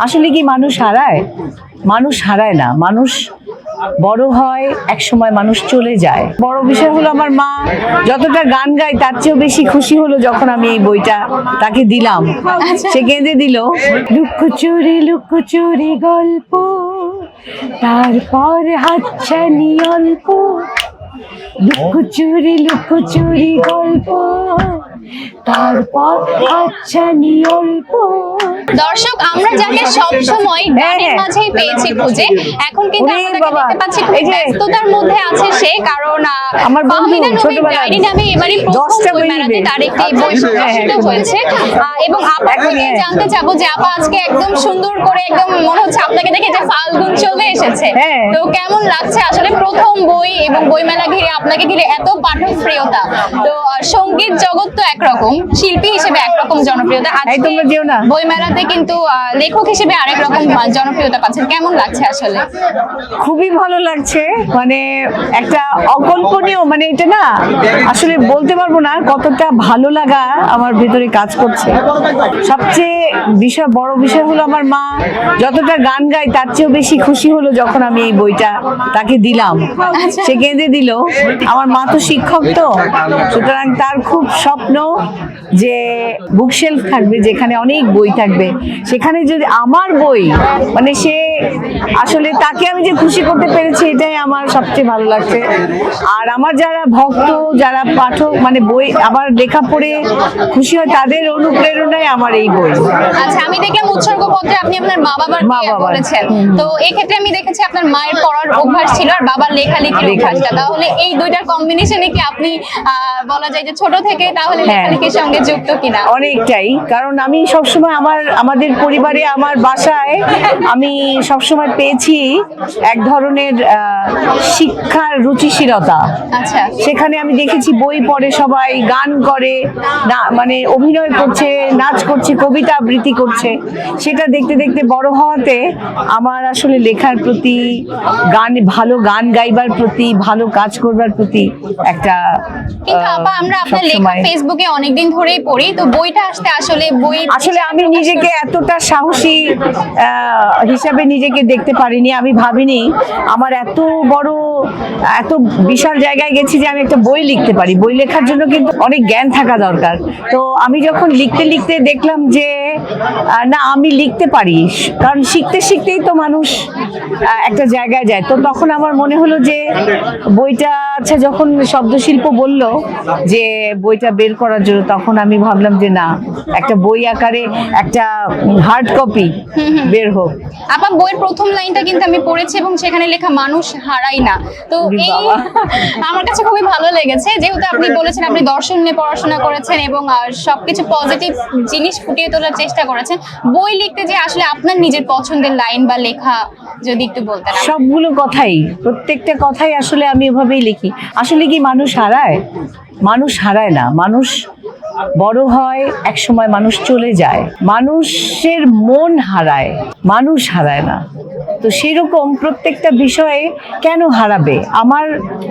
আসলে কি মানুষ হারায়? মানুষ হারায় না, মানুষ বড় হয়, এক সময় মানুষ চলে যায়। বড় বিষয় হলো আমার মা যতটা গান গায় তার চেয়েও বেশি খুশি হলো যখন আমি এই বইটা তাকে দিলাম। সে কেঁদে দিল, লুকোচুরি গল্প, তারপর হাতছানি অল্প, লুকোচুরি গল্প, তারপর হাতছানি অল্প। দর্শক, আমরা যাকে সব সময় গানের মাঝেই পেয়েছি খুঁজে, এখন কিন্তু আমরা দেখতে পাচ্ছি খুব ব্যস্ততার মধ্যে আছে সে, কারণ আমার ফাহমিদা নবীর ডায়েরি নামে এবারে প্রথম বইমেলাতে তার একটি বই প্রকাশিত হয়েছে। এবং আপনার থেকে জানতে চাবো যে আপা আজকে একদম সুন্দর করে, একদম মনে হচ্ছে আপনাকে দেখে যে ফাল্গুন চলে এসেছে, তো কেমন লাগছে আসলে প্রথম বই এবং বইমেলা ঘিরে আপনাকে ঘিরে এত পাঠক প্রিয়তা? তো সঙ্গীত জগৎ তো একরকম, শিল্পী হিসেবে একরকম জনপ্রিয়তা, আজকে বইমেলাতে কিন্তু লেখক হিসেবে আরেক রকম জনপ্রিয়তা পাচ্ছেন, কেমন লাগছে আসলে? খুবই ভালো লাগছে, মানে একটা অকল্পনীয়, মানে এটা না আসলে বলতে পারবো না কতটা ভালো লাগা আমার ভেতরে কাজ করছে। সবচেয়ে বড় বিষয় হলো আমার মা যতটা গান গায় তার চেয়েও বেশি খুশি হলো যখন আমি এই বইটা তাকে দিলাম। সে কেঁদে দিল। আমার মা তো শিক্ষক, তো সুতরাং তার খুব স্বপ্ন যে বুকশেলফ থাকবে, যেখানে অনেক বই থাকবে, সেখানে যদি আমার বই, মানে সে আসলে তাকে আমি যে খুশি করতে পেরেছি এটাই আমার সবচেয়ে ভালো লাগছে। আর আমার যারা ভক্ত, যারা পাঠক, মানে বই আবার লেখা পড়ে খুশি হয়, তাদের অনুপ্রেরণায় আমার এই বই। আচ্ছা, আমি দেখলাম উৎসর্গপত্রে আপনি আপনার মা বাবার বলেছেন, তো এই ক্ষেত্রে আমি দেখেছি আপনার মায়ের পড়ার অভ্যাস ছিল আর বাবার লেখালেখির অভ্যাসটা, তাহলে এই দুইটার কম্বিনেশনে কি আপনি বলা যায় যে ছোট থেকে তাহলে লেখালেখির সঙ্গে যুক্ত কিনা? অনেকটাই, কারণ আমি সবসময় আমাদের পরিবারে, আমার বাসায় আমি সবসময় পেয়েছি এক ধরনের শিক্ষার রুচিশীলতা। আচ্ছা, সেখানে আমি দেখেছি বই পড়ে, সবাই গান করে, না মানে অভিনয় করছে, নাচ করছে, কবিতা আবৃত্তি করছে। সেটা দেখতে দেখতে বড় হওয়াতে আমার আসলে লেখার প্রতি, ভালো গান গাইবার প্রতি, ভালো কাজ করবার প্রতি একটা। কিন্তু আপা আমরা আপনার লেখা ফেসবুকে অনেকদিন ধরেই পড়ি, তো বইটা আসলে আমি নিজেকে এতটা সাহসী হিসাবে নিজেকে দেখতে পারিনি। আমি ভাবিনি আমার এত বড়, এত বিশাল জায়গায় গেছি যে আমি একটা বই লিখতে পারি। বই লেখার জন্য কিন্তু অনেক জ্ঞান থাকা দরকার। তো আমি যখন লিখতে লিখতে দেখলাম যে না, আমি লিখতে পারি, কারণ শিখতে শিখতেই তো মানুষ একটা জায়গায় যায়। তো তখন আমার মনে হলো যে বইটা, আচ্ছা যখন শব্দশিল্প বলল যে বইটা বের করার জন্য, তখন আমি ভাবলাম যে না, একটা বই আকারে একটা হার্ড কপি বের হোক। আপা বইয়ের প্রথম লাইনটা কিন্তু আমি পড়েছি এবং সেখানে লেখা মানুষ হারাই না, তো এই আমার কাছে খুবই ভালো লেগেছে। যেহেতু আপনি বলেছেন আপনি দর্শন নিয়ে পড়াশোনা করেছেন এবং সবকিছু পজিটিভ জিনিস ফুটিয়ে তোলার চেষ্টা করেছেন, বই লিখতে যে আসলে আপনার নিজের পছন্দের লাইন বা লেখা যদি একটু বলতেন। সবগুলো কথাই, প্রত্যেকটা কথাই আসলে আমি ওভাবেই লিখি। আসলে কি মানুষ হারায়? মানুষ হারায় না, মানুষ বড় হয়, এক সময় মানুষ চলে যায়। মানুষের মন হারায়, মানুষ হারায় না। তো সেরকম প্রত্যেকটা বিষয়ে কেন হারাবে, আমার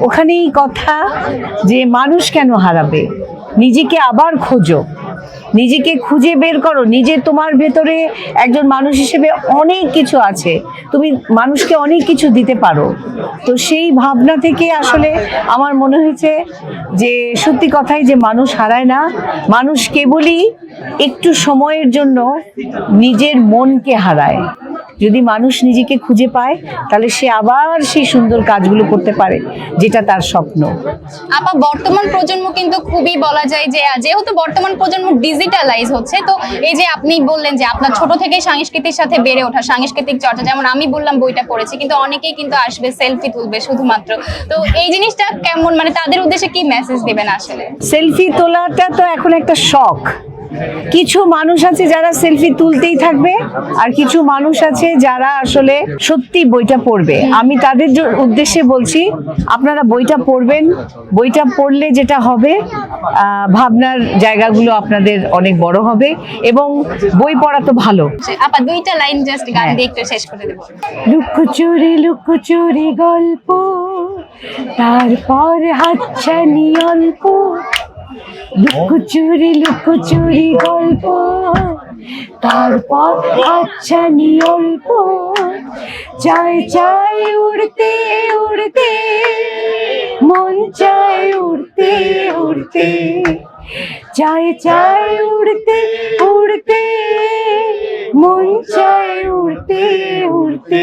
ওখানেই কথা যে মানুষ কেন হারাবে। নিজেকে আবার খোঁজো, নিজেকে খুঁজে বের করো। তোমার ভেতরে একজন মানুষ হিসেবে অনেক কিছু আছে, তুমি মানুষকে অনেক কিছু দিতে পারো। তো সেই ভাবনা থেকে আসলে আমার মনে হয়েছে যে সত্যি কথাই যে মানুষ হারায় না, মানুষ কেবলই একটু সময়ের জন্য নিজের মনকে হারায়। যদি মানুষ নিজেকে খুঁজে পায় তাহলে সে আবার সেই সুন্দর কাজগুলো করতে পারে যেটা তার স্বপ্ন। আপা বর্তমান প্রজন্ম কিন্তু খুবই বলা যায় যে, যেহেতু বর্তমান প্রজন্ম ডিজিটালাইজ হচ্ছে, তো এই যে আপনি বললেন যে আপনার ছোট থেকে সংস্কৃতির সাথে বেড়ে ওঠা, সাংস্কৃতিক চর্চা, যেমন আমি বললাম বইটা পড়েছি, কিন্তু অনেকেই কিন্তু আসবে সেলফি তুলবে শুধুমাত্র, তো এই জিনিসটা কেমন, মানে তাদের উদ্দেশ্যে কি মেসেজ দিবেন? আসলে সেলফি তোলাটা তো এখন একটা শখ। কিছু মানুষ আছে যারা সেলফি তুলতেই থাকবে, আর কিছু মানুষ আছে যারা আসলে সত্যি বইটা পড়বে। আমি তাদের উদ্দেশ্যে বলছি, আপনারা বইটা পড়বেন। বইটা পড়লে যেটা হবে, ভাবনার জায়গাগুলো আপনাদের অনেক বড় হবে, এবং বই পড়া তো ভালো। আপা দুইটা লাইন জাস্ট গান দিয়ে একটু শেষ করে দেব। লুকোচুরি গল্প, তারপর হাতছানি অল্প, লুকোচুরি গল্প, তারপর আচ্ছা অল্প, চাই চাই উড়তে উড়তে, মন চাই উড়তে উড়তে, চাই চাই উড়তে উড়তে, মন চাই উড়তে উড়তে।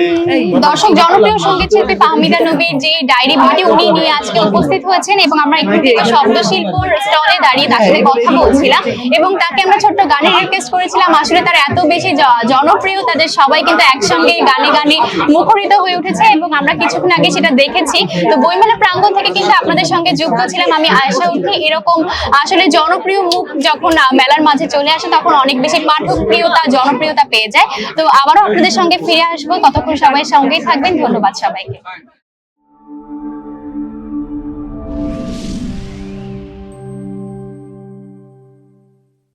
দর্শক, জনপ্রিয় সঙ্গীত শিল্পী ফাহমিদা নবীর যে ডায়েরি বইটি উনি নিয়ে আজকে উপস্থিত হয়েছেন এবং আমরা একটু থেকে শব্দ শিল্পর স্টলে দাঁড়িয়ে তার সাথে কথা বলছিলাম এবং তাকে আমরা ছোট্ট গানের রিকোয়েস্ট করেছিলাম। আসলে তার এত বেশি জনপ্রিয়, তাদের সবাই কিন্তু একসঙ্গে গানে গানে মুখরিত হয়ে উঠেছে এবং আমরা কিছুক্ষণ আগে সেটা দেখেছি। তো বইমেলা প্রাঙ্গণ থেকে কিন্তু আপনাদের সঙ্গে যুক্ত ছিলাম আমি আশা উঠি। এরকম আসলে জনপ্রিয় মুখ যখন মেলার মাঝে চলে আসে তখন অনেক বেশি পাঠক প্রিয়তা জনপ্রিয়তা পেয়ে যায়। তো আবারও আপনাদের সঙ্গে ফিরে আসবো, ততক্ষণ সবাই সঙ্গেই থাকবেন। ধন্যবাদ সবাইকে।